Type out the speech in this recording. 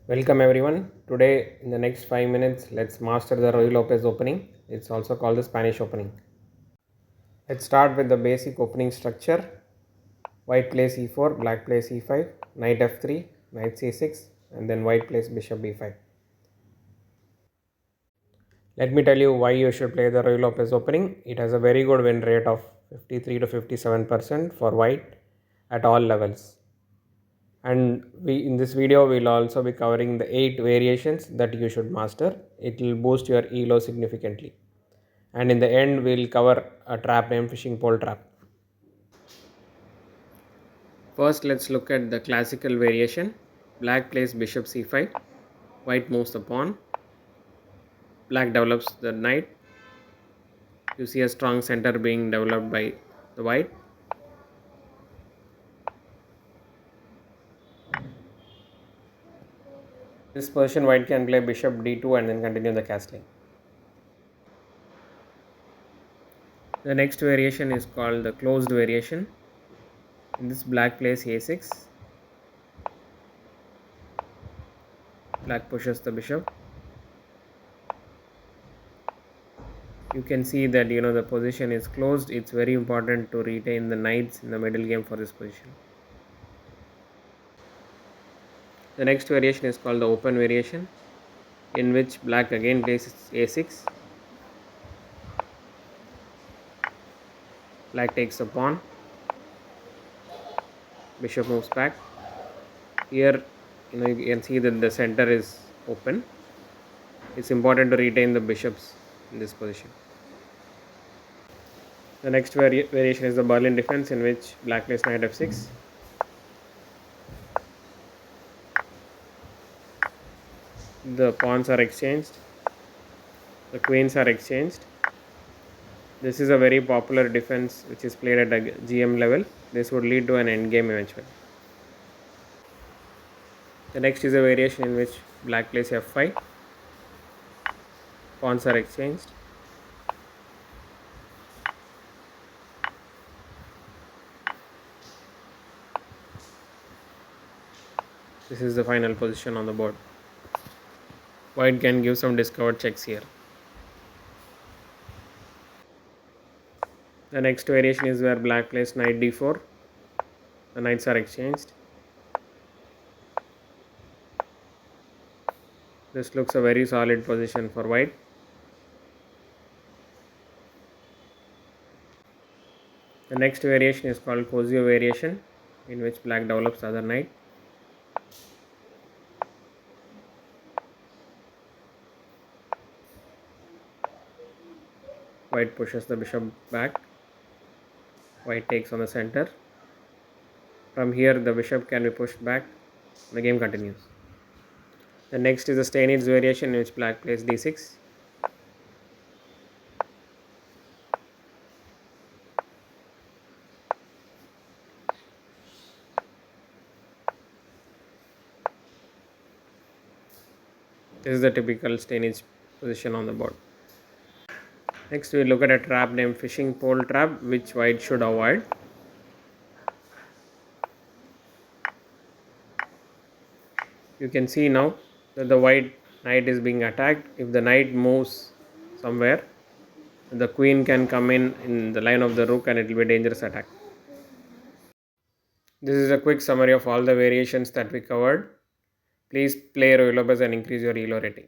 Welcome everyone. Today in the next 5 minutes let's master the Ruy Lopez opening. It's also called the Spanish opening. Let's start with the basic opening structure. White plays e4, black plays e5, knight f3, knight c6 and then white plays bishop b5. Let me tell you why you should play the Ruy Lopez opening. It has a very good win rate of 53 to 57% for white at all levels. And in this video we'll also be covering the 8 variations that you should master. It will boost your ELO significantly. And in the end we'll cover a trap named fishing pole trap. First let's look at the classical variation. Black plays bishop c5, white moves the pawn, black develops the knight. You see a strong center being developed by the white. This position white can play bishop d2 and then continue the castling. The next variation is called the closed variation. In this black plays a6, black pushes the bishop. You can see that the position is closed. It's very important to retain the knights in the middle game for this position. The next variation is called the open variation, in which black again plays a6. Black takes the pawn, bishop moves back. Here you can see that the center is open. It's important to retain the bishops in this position. The next variation is the Berlin defense, in which black plays knight f6. The pawns are exchanged, the queens are exchanged. This is a very popular defense which is played at a GM level. This would lead to an endgame eventually. The next is a variation in which black plays f5. Pawns are exchanged. This is the final position on the board. White can give some discovered checks here. The next variation is where black plays knight d4. The knights are exchanged. This looks a very solid position for white. The next variation is called Cosio variation, in which black develops the other knight. White pushes the bishop back. White takes on the center. From here the bishop can be pushed back. The game continues. The next is the Steinitz variation, in which black plays d6. This is the typical Steinitz position on the board. Next we look at a trap named fishing pole trap, which white should avoid. You can see now that the white knight is being attacked. If the knight moves somewhere, the queen can come in the line of the rook and it will be a dangerous attack. This is a quick summary of all the variations that we covered. Please play Ruy Lopez and increase your ELO rating.